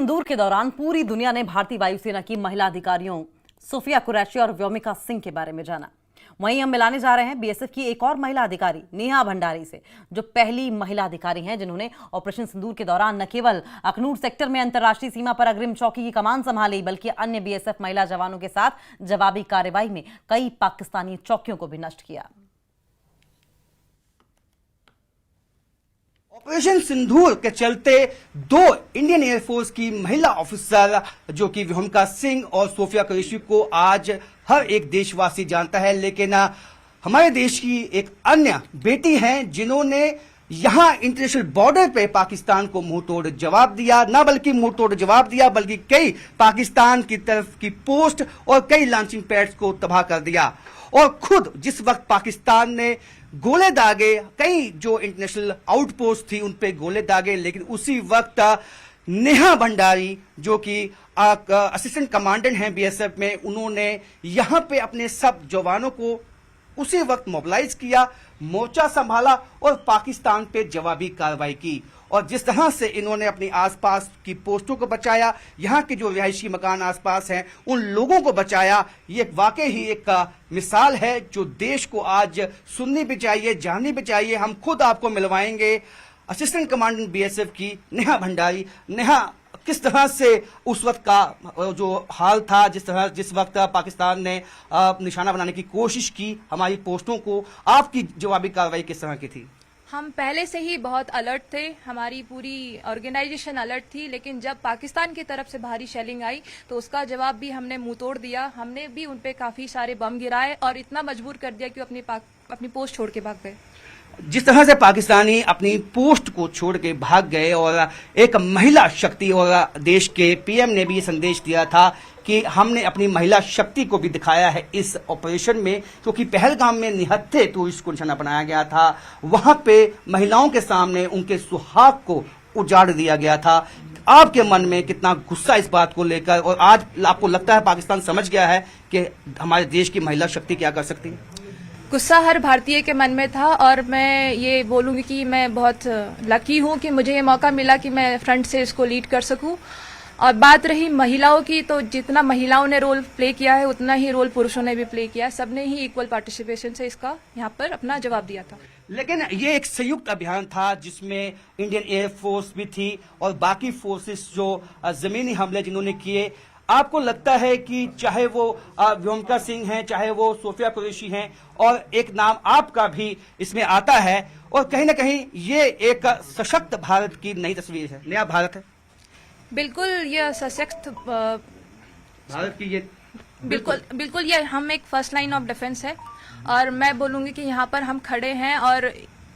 सिंदूर के दौरान पूरी दुनिया ने भारतीय वायुसेना की महिला अधिकारियों सोफिया कुरैशी और व्योमिका सिंह के बारे में जाना। वहीं हम मिलाने जा रहे हैं बीएसएफ की एक और महिला अधिकारी नेहा भंडारी से, जो पहली महिला अधिकारी हैं जिन्होंने ऑपरेशन सिंदूर के दौरान न केवल अखनूर सेक्टर में अंतर्राष्ट्रीय सीमा पर अग्रिम चौकी की कमान संभाली, बल्कि अन्य बीएसएफ महिला जवानों के साथ जवाबी कार्रवाई में कई पाकिस्तानी चौकियों को भी नष्ट किया। ऑपरेशन सिंदूर के चलते दो इंडियन एयरफोर्स की महिला ऑफिसर जो कि व्योमिका सिंह और सोफिया कुरैशी को आज हर एक देशवासी जानता है, लेकिन हमारे देश की एक अन्य बेटी हैं जिन्होंने यहां इंटरनेशनल बॉर्डर पे पाकिस्तान को मुंह तोड़ जवाब दिया। न बल्कि मुंह तोड़ जवाब दिया, बल्कि कई पाकिस्तान की तरफ की पोस्ट और कई लॉन्चिंग पैड्स को तबाह कर दिया। और खुद जिस वक्त पाकिस्तान ने गोले दागे, कई जो इंटरनेशनल आउटपोस्ट थी उन पे गोले दागे, लेकिन उसी वक्त नेहा भंडारी जो कि असिस्टेंट कमांडेंट हैं बीएसएफ में, उन्होंने यहां पे अपने सब जवानों को उसी वक्त मोबिलाइज किया, मोर्चा संभाला और पाकिस्तान पे जवाबी कार्रवाई की। और जिस तरह से इन्होंने अपनी आसपास की पोस्टों को बचाया, यहाँ के जो रिहायशी मकान आसपास हैं उन लोगों को बचाया, ये वाकई ही एक मिसाल है जो देश को आज सुननी भी चाहिए, जाननी भी चाहिए। हम खुद आपको मिलवाएंगे असिस्टेंट कमांडेंट बीएसएफ की नेहा भंडारी। नेहा, किस तरह से उस वक्त का जो हाल था, जिस वक्त पाकिस्तान ने निशाना बनाने की कोशिश की हमारी पोस्टों को, आपकी जवाबी कार्रवाई किस तरह की थी? हम पहले से ही बहुत अलर्ट थे, हमारी पूरी ऑर्गेनाइजेशन अलर्ट थी, लेकिन जब पाकिस्तान की तरफ से भारी शेलिंग आई तो उसका जवाब भी हमने मुंह तोड़ दिया। हमने भी उन पे काफी सारे बम गिराए और इतना मजबूर कर दिया कि अपनी पोस्ट छोड़ के भाग गए। जिस तरह से पाकिस्तानी अपनी पोस्ट को छोड़ के भाग गए और एक महिला शक्ति, और देश के पीएम ने भी ये संदेश दिया था कि हमने अपनी महिला शक्ति को भी दिखाया है इस ऑपरेशन में, क्योंकि पहलगाम में निहत्थे टूरिस्ट को निशाना बनाया गया था। वहां पे महिलाओं के सामने उनके सुहाग को उजाड़ दिया गया था। आपके मन में कितना गुस्सा इस बात को लेकर, और आज आपको लगता है पाकिस्तान समझ गया है कि हमारे देश की महिला शक्ति क्या कर सकती है? गुस्सा हर भारतीय के मन में था, और मैं ये बोलूंगी कि मैं बहुत लकी हूं कि मुझे ये मौका मिला कि मैं फ्रंट से इसको लीड कर सकूं। और बात रही महिलाओं की, तो जितना महिलाओं ने रोल प्ले किया है उतना ही रोल पुरुषों ने भी प्ले किया है। सबने ही इक्वल पार्टिसिपेशन से इसका यहाँ पर अपना जवाब दिया था। लेकिन ये एक संयुक्त अभियान था जिसमें इंडियन एयरफोर्स भी थी और बाकी फोर्सेस जो जमीनी हमले जिन्होंने किए। आपको लगता है कि चाहे वो व्योमिका सिंह हैं, चाहे वो सोफिया कुरैशी हैं, और एक नाम आपका भी इसमें आता है, और कहीं ना कहीं ये एक सशक्त भारत की नई तस्वीर है, नया भारत है? बिल्कुल, यह सशक्त भारत की ये बिल्कुल ये हम एक फर्स्ट लाइन ऑफ डिफेंस है। और मैं बोलूंगी कि यहाँ पर हम खड़े हैं, और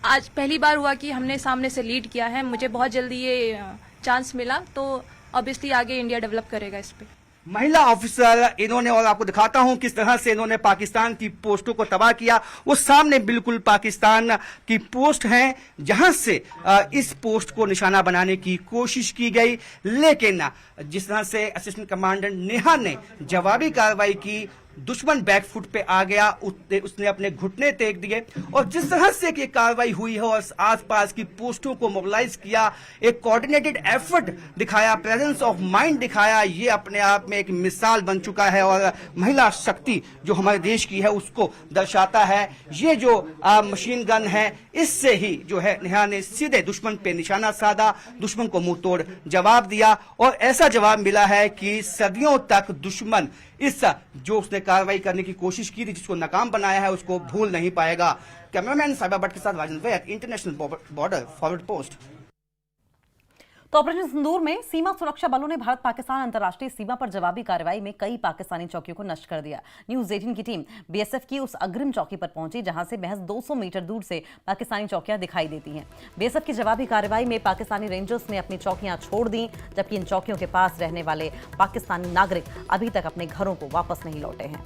आज पहली बार हुआ कि हमने सामने से लीड किया है। मुझे बहुत जल्दी ये चांस मिला, तो ऑब्वियसली आगे इंडिया डेवलप करेगा इस पे। महिला ऑफिसर इन्होंने, और आपको दिखाता हूं किस तरह से इन्होंने पाकिस्तान की पोस्टों को तबाह किया। वो सामने बिल्कुल पाकिस्तान की पोस्ट है जहां से इस पोस्ट को निशाना बनाने की कोशिश की गई, लेकिन जिस तरह से असिस्टेंट कमांडेंट नेहा ने जवाबी कार्रवाई की, दुश्मन बैकफुट पे आ गया, उसने अपने घुटने टेक दिए, और जिस तरह से ये कार्रवाई हुई है और आसपास की पोस्टों को मोबिलाइज किया, एक कोऑर्डिनेटेड एफर्ट दिखाया, प्रेजेंस ऑफ माइंड दिखाया, ये अपने आप में एक मिसाल बन चुका है और महिला शक्ति जो हमारे देश की है उसको दर्शाता है। ये जो मशीन गन है, इससे ही जो है नेहा ने सीधे दुश्मन पे निशाना साधा, दुश्मन को मुंह तोड़ जवाब दिया, और ऐसा जवाब मिला है कि सदियों तक दुश्मन इस जो उसने कार्रवाई करने की कोशिश की थी, जिसको नाकाम बनाया है, उसको भूल नहीं पाएगा। कैमरामैन साहिबा भट्ट के साथ राजन वैद, इंटरनेशनल बॉर्डर फॉरवर्ड पोस्ट। तो ऑपरेशन सिंदूर में सीमा सुरक्षा बलों ने भारत पाकिस्तान अंतर्राष्ट्रीय सीमा पर जवाबी कार्रवाई में कई पाकिस्तानी चौकियों को नष्ट कर दिया। न्यूज 18 की टीम बीएसएफ की उस अग्रिम चौकी पर पहुंची जहां से महज 200 मीटर दूर से पाकिस्तानी चौकियां दिखाई देती हैं। बीएसएफ की जवाबी कार्रवाई में पाकिस्तानी रेंजर्स ने अपनी चौकियां छोड़ दी, जबकि इन चौकियों के पास रहने वाले पाकिस्तानी नागरिक अभी तक अपने घरों को वापस नहीं लौटे हैं।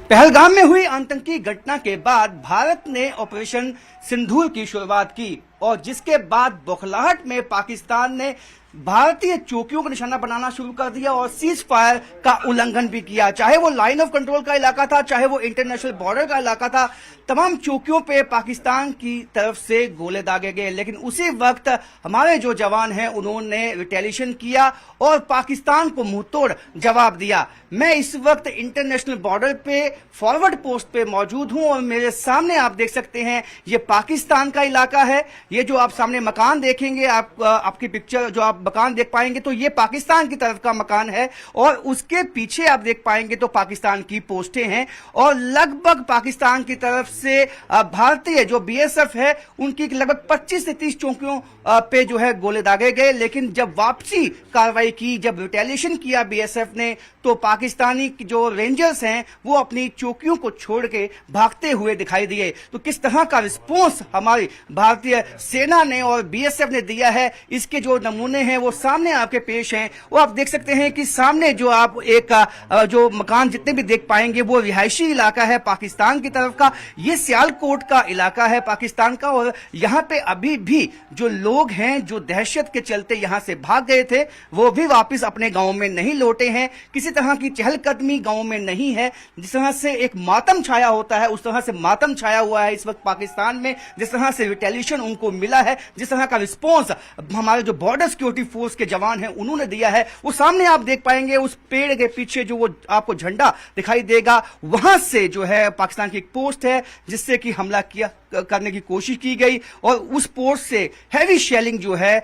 पहलगाम में हुई आतंकी घटना के बाद भारत ने ऑपरेशन सिंदूर की शुरुआत की, और जिसके बाद बौखलाहट में पाकिस्तान ने भारतीय चौकियों को निशाना बनाना शुरू कर दिया और सीज फायर का उल्लंघन भी किया। चाहे वो लाइन ऑफ कंट्रोल का इलाका था, चाहे वो इंटरनेशनल बॉर्डर का इलाका था, तमाम चौकियों पे पाकिस्तान की तरफ से गोले दागे गए। लेकिन उसी वक्त हमारे जो जवान हैं उन्होंने रिटेलिएशन किया और पाकिस्तान को मुंहतोड़ जवाब दिया। मैं इस वक्त इंटरनेशनल बॉर्डर पे फॉरवर्ड पोस्ट पे मौजूद हूं और मेरे सामने आप देख सकते हैं ये पाकिस्तान का इलाका है। ये जो आप सामने मकान देखेंगे, आपकी पिक्चर जो आप मकान देख पाएंगे तो ये पाकिस्तान की तरफ का मकान है और उसके पीछे आप देख पाएंगे तो पाकिस्तान की पोस्टें हैं और लगभग पाकिस्तान की तरफ से भारतीय जो बीएसएफ है उनकी लगभग 25 से 30 चौकियों पे जो है गोले दागे गए। लेकिन जब वापसी कार्रवाई की, जब रिटेलिएशन किया बीएसएफ ने, तो पाकिस्तानी जो रेंजर्स हैं वो अपनी चौकियों को छोड़ के भागते हुए दिखाई दिए। तो किस तरह का रिस्पॉन्स हमारी भारतीय सेना ने और बीएसएफ ने दिया है, इसके जो नमूने हैं वो सामने आपके पेश हैं। वो आप देख सकते हैं कि सामने जो आप एक जो मकान जितने भी देख पाएंगे वो रिहायशी इलाका है पाकिस्तान की तरफ का। ये सियालकोट का इलाका है पाकिस्तान का और यहाँ पे अभी भी जो लोग हैं जो दहशत के चलते यहाँ से भाग गए थे वो भी वापस अपने गांव में नहीं लौटे हैं। किसी तरह की चहलकदमी गांव में नहीं है। जिस तरह से एक मातम छाया होता है उस तरह से मातम छाया हुआ है इस वक्त पाकिस्तान में। जिस तरह से रिटेलिएशन उनको मिला है, जिस तरह का रिस्पॉन्स हमारे जो बॉर्डर सिक्योरिटी फोर्स के जवान हैं उन्होंने दिया है, वो सामने आप देख पाएंगे। उस पेड़ के पीछे जो वो आपको झंडा दिखाई देगा वहां से जो है पाकिस्तान की एक पोस्ट है जिससे कि हमला करने की कोशिश की गई और उस पोस्ट से हैवी शेलिंग जो है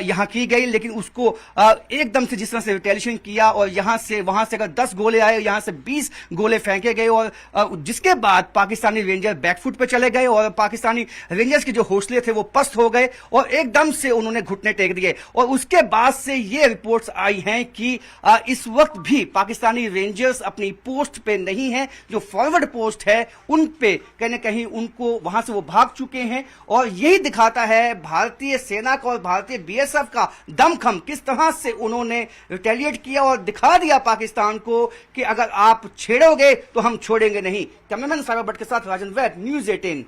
यहां की गई। लेकिन उसको एकदम से जिस तरह से रिटेलिएशन किया और यहां से वहां से अगर 10 गोले आए, यहां से 20 गोले फेंके गए और जिसके बाद पाकिस्तानी रेंजर बैकफुट पे चले गए और पाकिस्तानी रेंजर्स के जो हौसले थे वो पस्त हो गए और एकदम से उन्होंने घुटने टेक दिए। और उसके बाद से ये रिपोर्ट्स आई हैं कि इस वक्त भी पाकिस्तानी रेंजर्स अपनी पोस्ट पे नहीं है। जो फॉरवर्ड पोस्ट है उन पे कहीं ना कहीं उनको वहां से वो भाग चुके हैं और यही दिखाता है भारतीय सेना का और भारतीय बीएसएफ का दमखम, किस तरह से उन्होंने रिटेलिएट किया और दिखा दिया पाकिस्तान को कि अगर आप छेड़ोगे तो हम छोड़ेंगे नहीं। कैमरामैन साइबर भट्ट के साथ राजन वैद, न्यूज़ 18।